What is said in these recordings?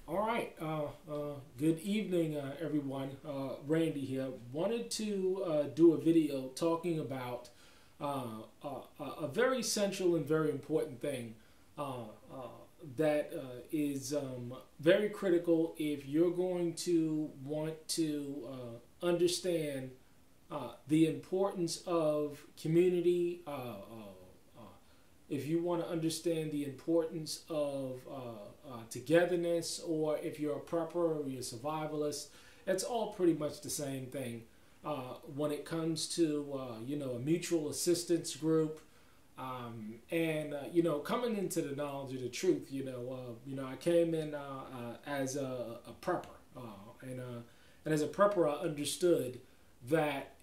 All right. Good evening, everyone. Randy here. Wanted to do a video talking about a very essential and very important thing that is very critical if you're going to want to understand the importance of community. If you want to understand the importance of togetherness, or if you're a prepper or you're a survivalist, it's all pretty much the same thing. When it comes to a mutual assistance group, and coming into the knowledge of the truth, I came in as a prepper, and as a prepper, I understood that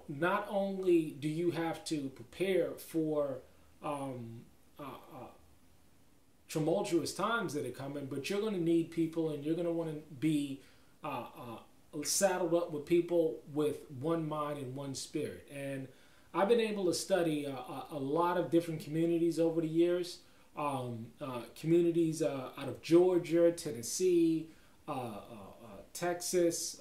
not only do you have to prepare for tumultuous times that are coming, but you're going to need people, and you're going to want to be saddled up with people with one mind and one spirit. And I've been able to study a lot of different communities over the years, communities out of Georgia, Tennessee, Texas,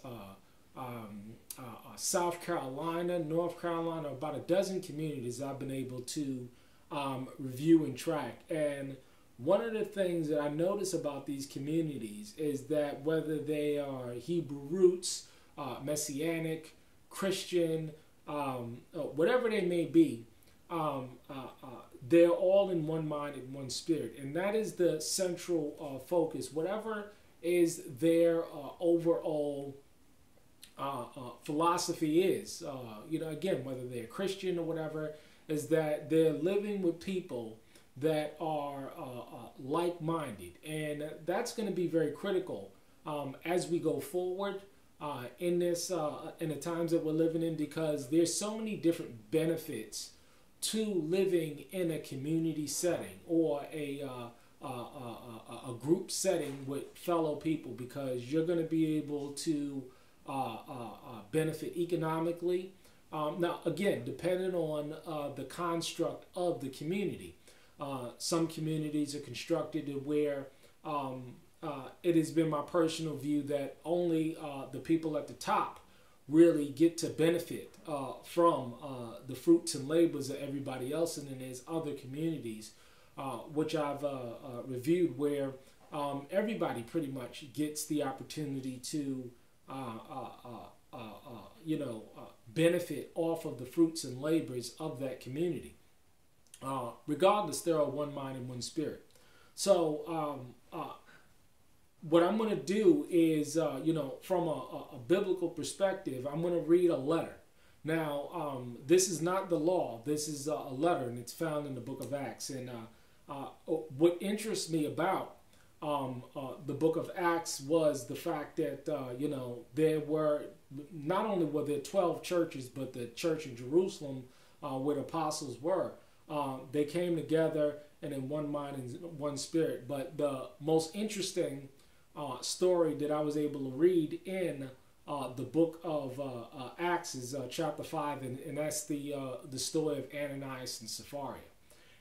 South Carolina, North Carolina, about a dozen communities I've been able to review and track. And one of the things that I notice about these communities is that whether they are Hebrew roots, Messianic, Christian, whatever they may be, they're all in one mind and one spirit. And that is the central focus. Whatever is their overall philosophy is, again, whether they're Christian or whatever, is that they're living with people that are like-minded. And that's going to be very critical as we go forward in this in the times that we're living in, because there's so many different benefits to living in a community setting or a group setting with fellow people, because you're going to be able to benefit economically. Now, again, depending on the construct of the community. Some communities are constructed to where it has been my personal view that only the people at the top really get to benefit from the fruits and labors of everybody else. And then there's other communities, which I've reviewed, where everybody pretty much gets the opportunity to benefit off of the fruits and labors of that community. Regardless, there are one mind and one spirit. So what I'm going to do is, from a biblical perspective, I'm going to read a letter. Now, this is not the law. This is a letter, and it's found in the book of Acts. And what interests me about the book of Acts was the fact that, there were, not only were there 12 churches, but the church in Jerusalem where the apostles were, they came together and in one mind and one spirit. But the most interesting story that I was able to read in the book of Acts is chapter 5, and that's the story of Ananias and Sapphira.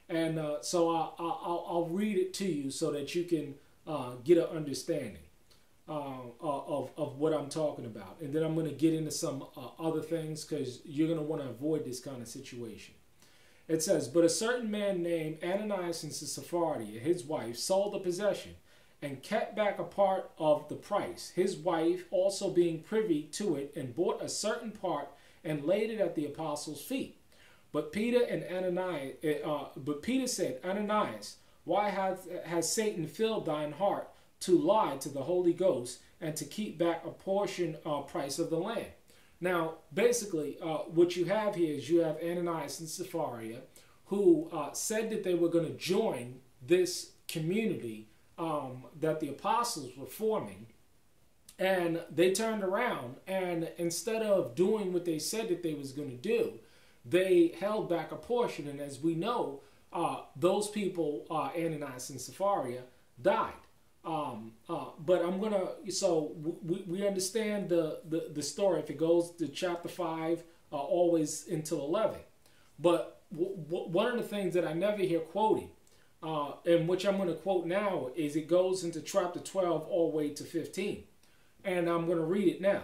And so I'll read it to you so that you can get an understanding of what I'm talking about. And then I'm going to get into some other things, because you're going to want to avoid this kind of situation. It says, "But a certain man named Ananias and Sapphira, his wife, sold the possession and kept back a part of the price, his wife also being privy to it, and bought a certain part and laid it at the apostles' feet. But Peter said, Ananias, why has Satan filled thine heart to lie to the Holy Ghost and to keep back a portion price of the land?" Now, basically, what you have here is you have Ananias and Sapphira, who said that they were going to join this community that the apostles were forming. And they turned around, and instead of doing what they said that they was going to do, they held back a portion. And as we know, those people, Ananias and Sapphira, died. But I'm gonna, so we understand the story if it goes to chapter 5 always until 11. But one of the things that I never hear quoted and which I'm going to quote now, is it goes into chapter 12 all the way to 15. And I'm going to read it now.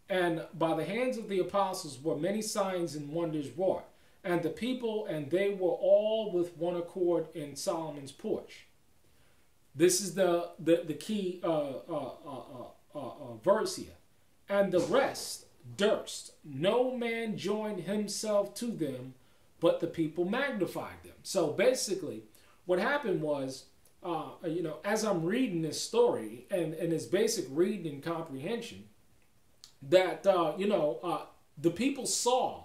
And by the hands of the apostles were many signs and wonders wrought, and the people, and they were all with one accord in Solomon's porch. This is the key verse here. And the rest durst no man join himself to them, but the people magnified them. So basically, what happened was, as I'm reading this story and this basic reading and comprehension, that the people saw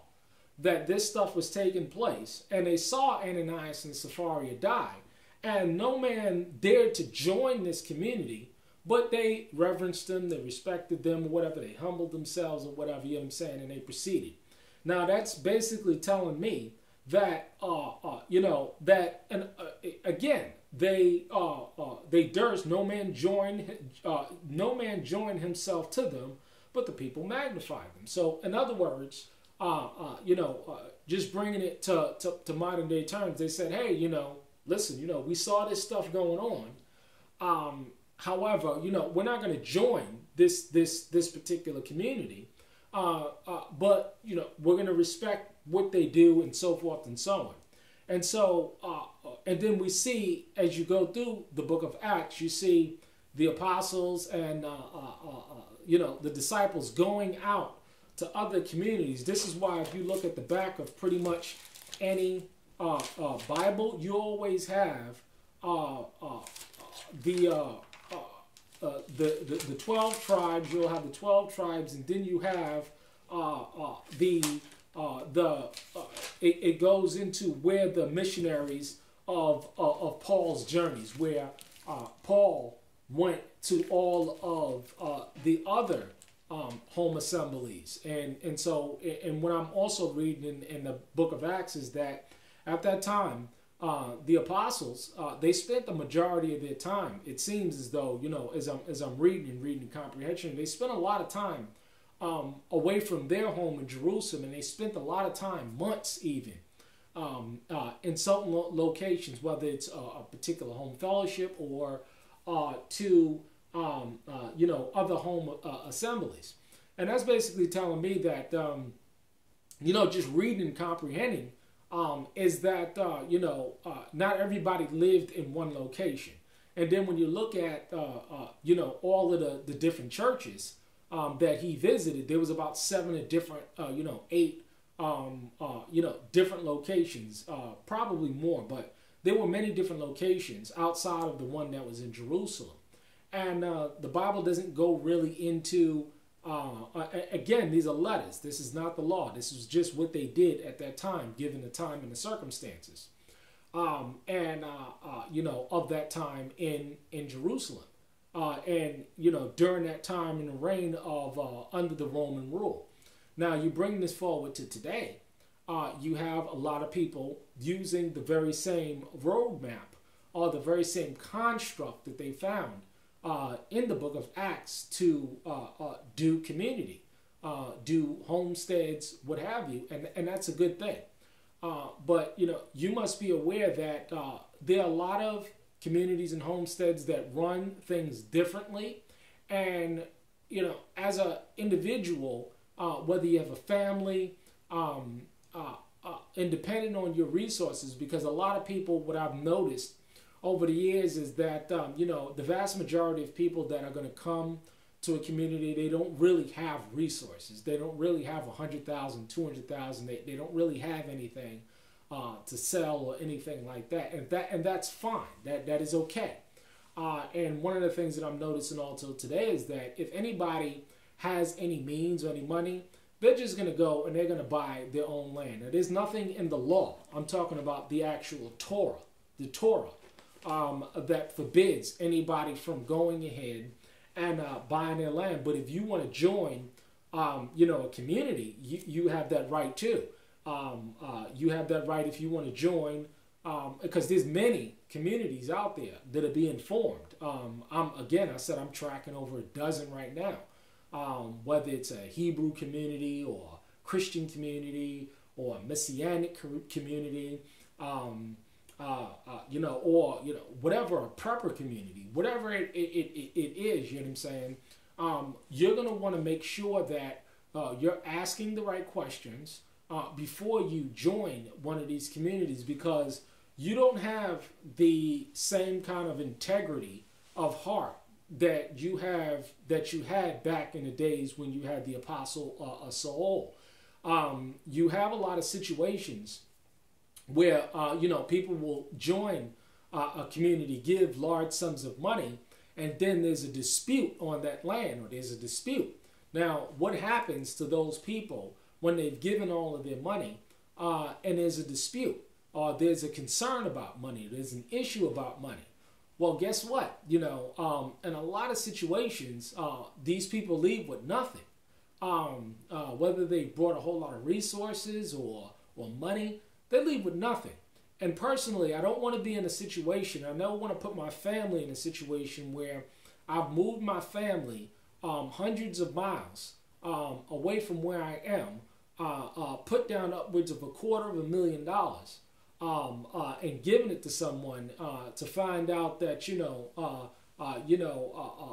that this stuff was taking place, and they saw Ananias and Sapphira die, and no man dared to join this community, but they reverenced them, they respected them, or whatever, they humbled themselves, or whatever, you know what I'm saying, and they proceeded. Now that's basically telling me that again, they durst no man join himself to them, but the people magnified them. So in other words, just bringing it to modern day terms, they said, hey, listen, we saw this stuff going on. However, we're not going to join this particular community, but we're going to respect what they do and so forth and so on. And so, and then we see, as you go through the book of Acts, you see the apostles and the disciples going out to other communities. This is why, if you look at the back of pretty much any Bible, you always have the 12 tribes. You'll have the 12 tribes, and then you have it goes into where the missionaries of Paul's journeys, where Paul went to all of the other home assemblies, and so what I'm also reading in the book of Acts is that at that time the apostles, they spent the majority of their time, it seems as though, as I'm reading comprehension, they spent a lot of time away from their home in Jerusalem, and they spent a lot of time, months even, in certain locations, whether it's a particular home fellowship or to other home assemblies. And that's basically telling me that just reading and comprehending is that not everybody lived in one location. And then when you look at all of the different churches that he visited, there was about 7 different 8 different locations, probably more, but there were many different locations outside of the one that was in Jerusalem. And the Bible doesn't go really into, again, these are letters. This is not the law. This is just what they did at that time, given the time and the circumstances. Of that time in Jerusalem. And during that time in the reign of, under the Roman rule. Now, you bring this forward to today. You have a lot of people using the very same roadmap or the very same construct that they found in the book of Acts to do community, do homesteads, what have you, and that's a good thing. But you must be aware that there are a lot of communities and homesteads that run things differently, and as an individual, whether you have a family, and depending on your resources, because a lot of people, what I've noticed over the years is that, the vast majority of people that are going to come to a community, they don't really have resources. They don't really have 100,000, 200,000. They don't really have anything to sell or anything like that. And that's fine. That is okay. And one of the things that I'm noticing also today is that if anybody has any means or any money, they're just going to go and they're going to buy their own land. Now, there's nothing in the law. I'm talking about the actual Torah, the Torah, that forbids anybody from going ahead and buying their land. But if you want to join, a community, you have that right too. You have that right if you want to join, because there's many communities out there that are being formed. I said I'm tracking over a dozen right now. Whether it's a Hebrew community or a Christian community or a Messianic community, or whatever, a prepper community, whatever it is, you know what I'm saying? You're gonna want to make sure that you're asking the right questions before you join one of these communities, because you don't have the same kind of integrity of heart that you had back in the days when you had the apostle Saul. You have a lot of situations where people will join a community, give large sums of money, and then there's a dispute on that land, or there's a dispute. Now, what happens to those people when they've given all of their money and there's a dispute, or there's a concern about money, there's an issue about money? Well, guess what? In a lot of situations, these people leave with nothing. Whether they brought a whole lot of resources or money, they leave with nothing. And personally, I don't want to be in a situation, I never want to put my family in a situation where I've moved my family hundreds of miles away from where I am, put down upwards of $250,000, and given it to someone to find out that,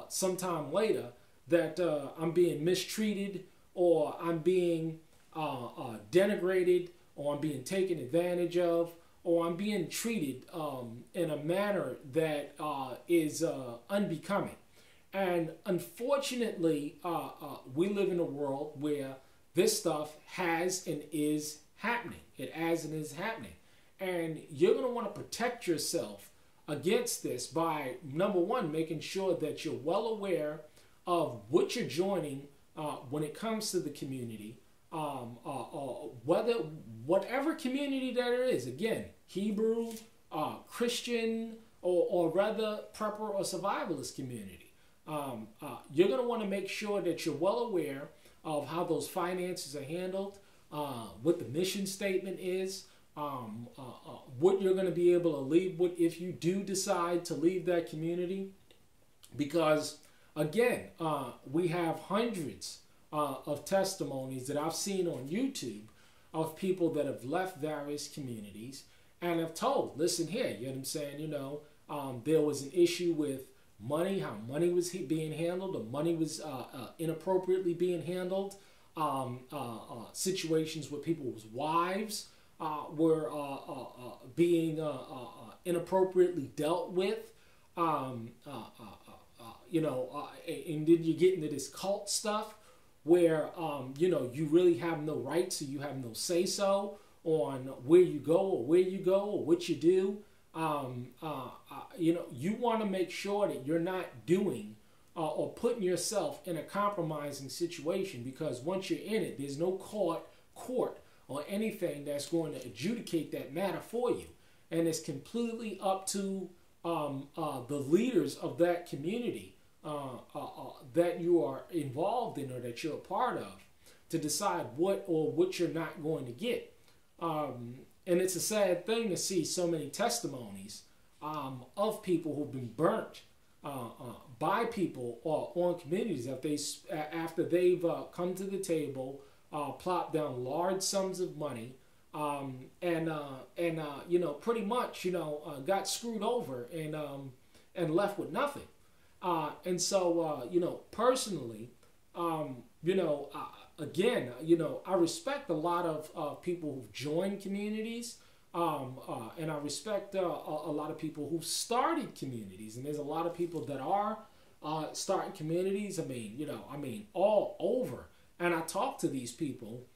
sometime later that I'm being mistreated, or I'm being denigrated, or I'm being taken advantage of, or I'm being treated in a manner that is unbecoming. And unfortunately, we live in a world where this stuff has and is happening. It has and is happening. And you're going to want to protect yourself against this by, number one, making sure that you're well aware of what you're joining when it comes to the community, whatever community that it is. Again, Hebrew, Christian, or rather prepper or survivalist community. You're going to want to make sure that you're well aware of how those finances are handled, what the mission statement is, what you're going to be able to leave with if you do decide to leave that community. Because, again, we have hundreds of testimonies that I've seen on YouTube of people that have left various communities and have told, listen here, you know what I'm saying, there was an issue with money, how money was being handled, or money was inappropriately being handled, situations where people's wives were being inappropriately dealt with, and then you get into this cult stuff where, you really have no rights, or you have no say-so on where you go or what you do. You want to make sure that you're not doing or putting yourself in a compromising situation, because once you're in it, there's no court or anything that's going to adjudicate that matter for you. And it's completely up to the leaders of that community that you are involved in, or that you're a part of, to decide what you're not going to get. And it's a sad thing to see so many testimonies of people who've been burnt by people on communities after they've come to the table, plopped down large sums of money, and pretty much got screwed over and left with nothing. And so personally, again, I respect a lot of people who've joined communities, and I respect a lot of people who've started communities, and there's a lot of people that are starting communities. I mean, all over, and I talk to these people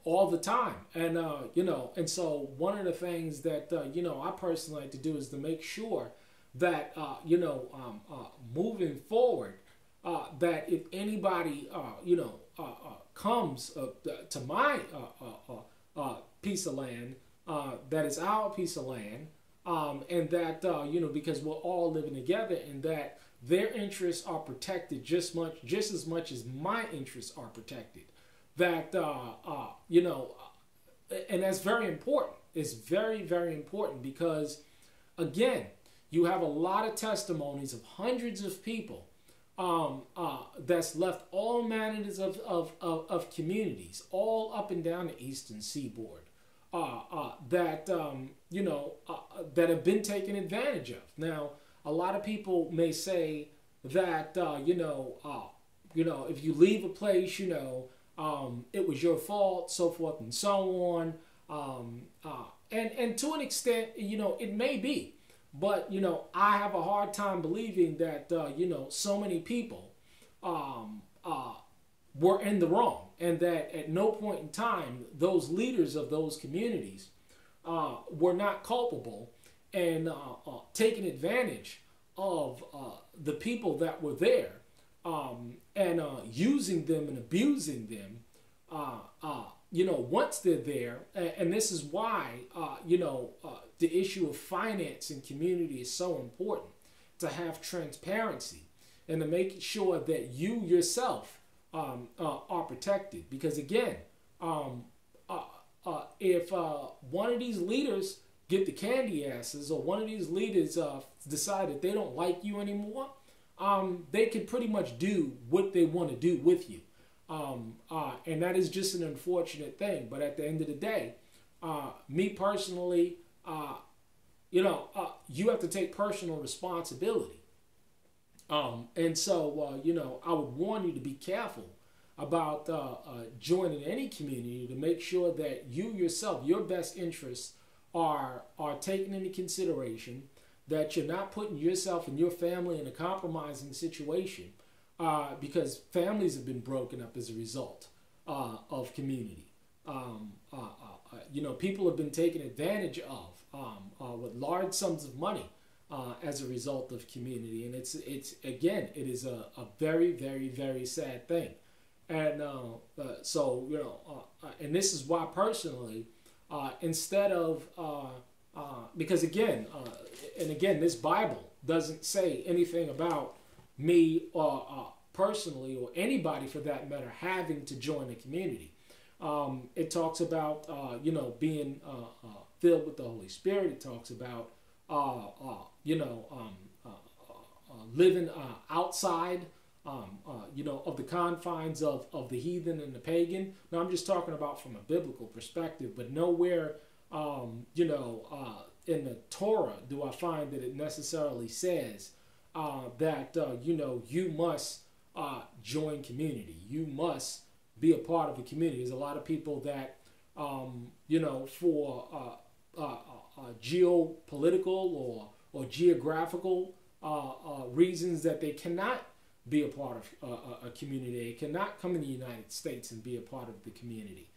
all the time, and and so one of the things that I personally like to do is to make sure that moving forward, that if anybody comes to my piece of land, that is our piece of land, and that because we're all living together, and that their interests are protected just as much as my interests are protected. That and that's very important. It's very, very important, because again, you have a lot of testimonies of hundreds of people that's left all manners of communities all up and down the eastern seaboard, that that have been taken advantage of. Now, a lot of people may say that if you leave a place, it was your fault, so forth and so on. And to an extent, it may be, but I have a hard time believing that so many people were in the wrong, and that at no point in time those leaders of those communities were not culpable and taking advantage of the people that were there, and using them and abusing them. Once they're there, and this is why the issue of finance and community is so important, to have transparency and to make sure that you yourself are protected. Because again, if one of these leaders get the candy asses, or one of these leaders decide that they don't like you anymore, they can pretty much do what they want to do with you. And that is just an unfortunate thing. But at the end of the day, me personally, you have to take personal responsibility. And so, I would warn you to be careful about joining any community, to make sure that you yourself, your best interests are taken into consideration, that you're not putting yourself and your family in a compromising situation, because families have been broken up as a result of community. People have been taken advantage of with large sums of money as a result of community, and it is a very, very, very sad thing. And and this is why personally, instead of because again, this Bible doesn't say anything about me or personally, or anybody for that matter, having to join a community. It talks about being filled with the Holy Spirit. It talks about living outside of the confines of the heathen and the pagan. Now, I'm just talking about from a biblical perspective, but nowhere in the Torah do I find that it necessarily says that you must join community. You must be a part of a community. There's a lot of people that for geopolitical or geographical reasons, that they cannot be a part of a community. They cannot come in the United States and be a part of the community.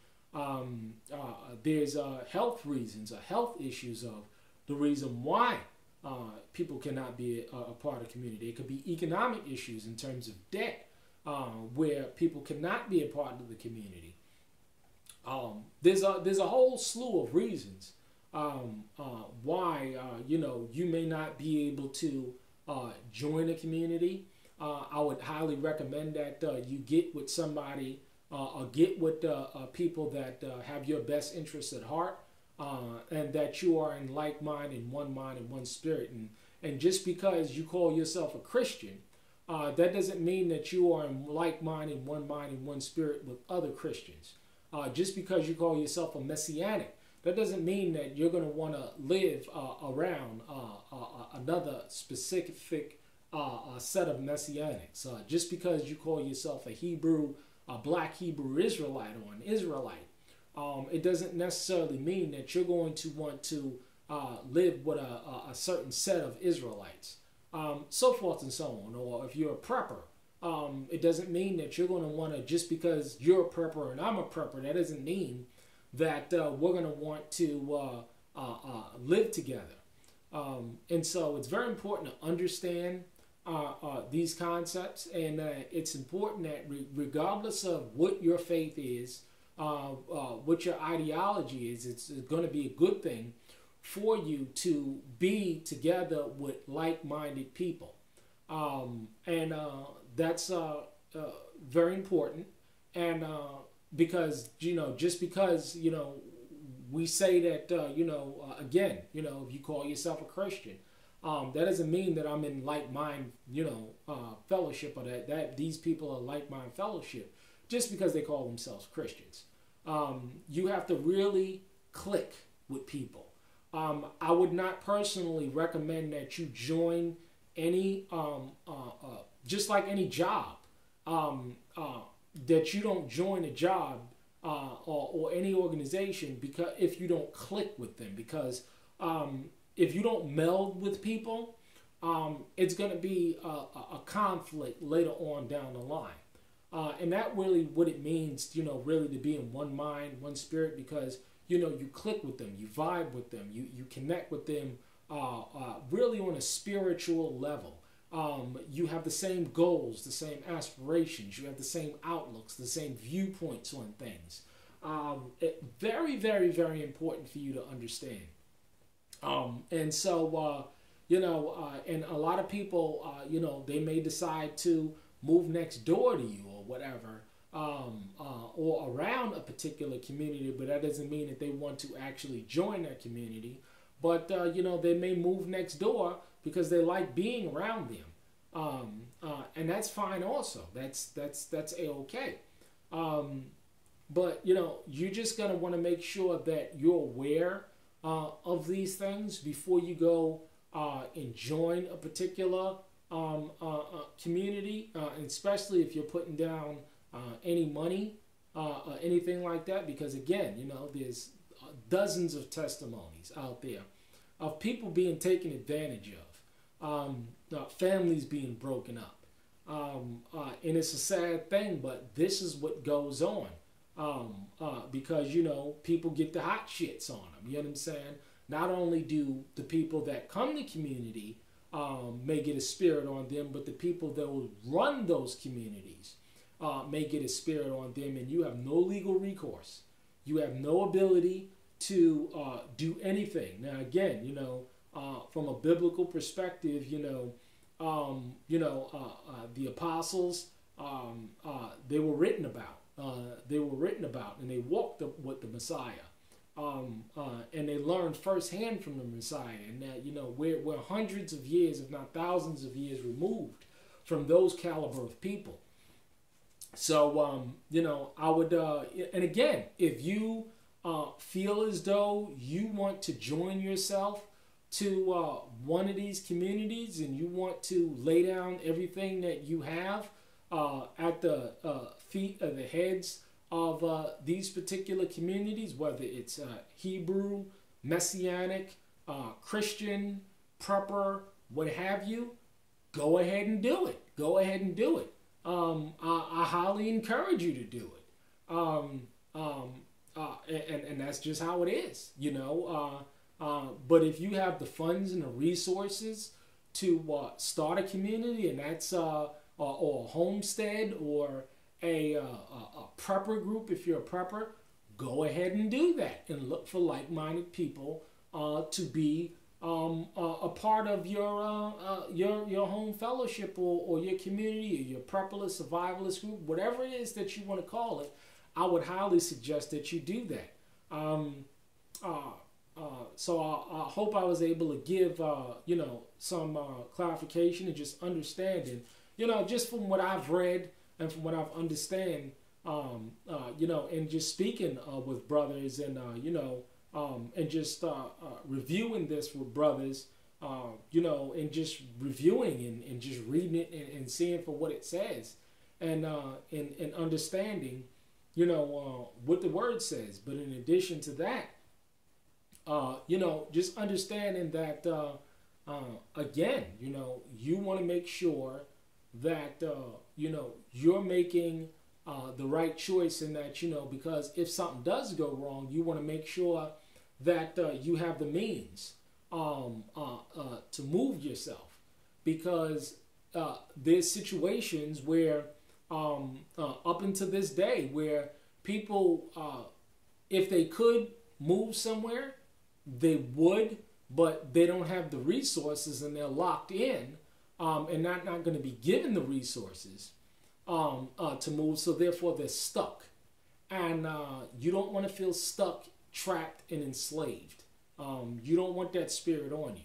There's health reasons, health issues of the reason why people cannot be a part of community. It could be economic issues in terms of debt, where people cannot be a part of the community. There's a whole slew of reasons why you may not be able to join a community. I would highly recommend that you get with somebody, or get with people that have your best interests at heart, and that you are in like mind, in one spirit. And just because you call yourself a Christian, that doesn't mean that you are in like mind, in one spirit with other Christians. Just because you call yourself a Messianic, that doesn't mean that you're going to want to live around another specific set of Messianics. Just because you call yourself a black Hebrew Israelite, or an Israelite, it doesn't necessarily mean that you're going to want to live with a certain set of Israelites, so forth and so on. Or if you're a prepper, it doesn't mean that you're going to want to, just because you're a prepper and I'm a prepper, that doesn't mean that we're going to want to live together. And so it's very important to understand these concepts, and it's important that regardless of what your faith is, what your ideology is, it's going to be a good thing for you to be together with like-minded people. And that's very important. And because, just because, we say that, again, if you call yourself a Christian, that doesn't mean that I'm in like-mind, fellowship, or that these people are like-mind fellowship just because they call themselves Christians. You have to really click with people. I would not personally recommend that you join any, just like any job, that you don't join a job or any organization because if you don't click with them. Because if you don't meld with people, it's going to be a conflict later on down the line. And that really what it means, really to be in one mind, one spirit, because, you click with them, you vibe with them, you connect with them really on a spiritual level. You have the same goals, the same aspirations, you have the same outlooks, the same viewpoints on things. Very, very, very important for you to understand. And so, and a lot of people, they may decide to move next door to you or whatever, or around a particular community, but that doesn't mean that they want to actually join that community. But, they may move next door because they like being around them. And that's fine also. That's A-okay. But, you're just going to want to make sure that you're aware of these things before you go and join a particular community, and especially if you're putting down any money or anything like that, because again, there's dozens of testimonies out there of people being taken advantage of, families being broken up, and it's a sad thing, but this is what goes on, because people get the hot shits on them. You know what I'm saying? Not only do the people that come to community may get a spirit on them, but the people that will run those communities may get a spirit on them, and you have no legal recourse. You have no ability to do anything. Now, again, from a biblical perspective, the apostles, they were written about. And they walked with the Messiah. And they learned firsthand from the Messiah, and that we're hundreds of years, if not thousands of years, removed from those caliber of people. So I would, and again, if you feel as though you want to join yourself to one of these communities and you want to lay down everything that you have at the feet of the heads of these particular communities, whether it's Hebrew, Messianic, Christian, prepper, what have you, go ahead and do it. Go ahead and do it. I highly encourage you to do it. And that's just how it is, but if you have the funds and the resources to start a community, and that's or a homestead or a prepper group, if you're a prepper, go ahead and do that and look for like-minded people to be a part of your home fellowship or your community or your prepperless survivalist group, whatever it is that you want to call it. I would highly suggest that you do that. So I hope I was able to give some clarification and just understanding, just from what I've read and from what I've understand, and just speaking with brothers and and just reviewing this with brothers, and just reviewing and just reading it and seeing for what it says, and understanding, what the word says. But in addition to that, just understanding that, again, you want to make sure that, you're making the right choice in that, because if something does go wrong, you want to make sure that you have the means to move yourself, because there's situations where up until this day where people, if they could move somewhere, they would, but they don't have the resources and they're locked in, and not going to be given the resources to move, so therefore they're stuck. And you don't want to feel stuck, trapped, and enslaved. You don't want that spirit on you.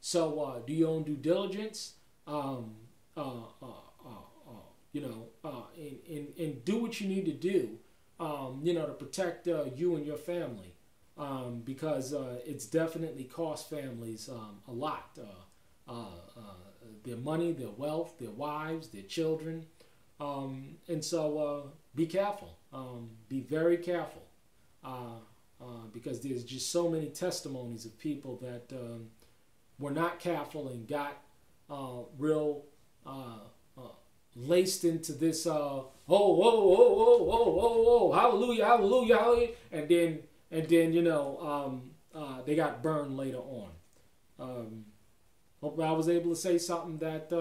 So do your own due diligence, and do what you need to do, to protect you and your family. because it's definitely cost families a lot. Their money, their wealth, their wives, their children. And so be careful. Be very careful. Because there's just so many testimonies of people that were not careful and got real laced into this hallelujah, hallelujah, hallelujah, and then they got burned later on. Hope I was able to say something that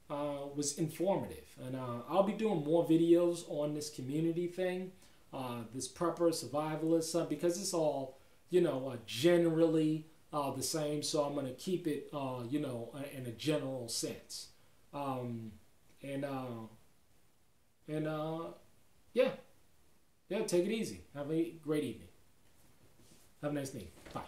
was informative, and I'll be doing more videos on this community thing, this prepper survivalist, because it's all generally the same. So I'm gonna keep it in a general sense. Yeah, take it easy. Have a great evening. Have a nice day. Bye.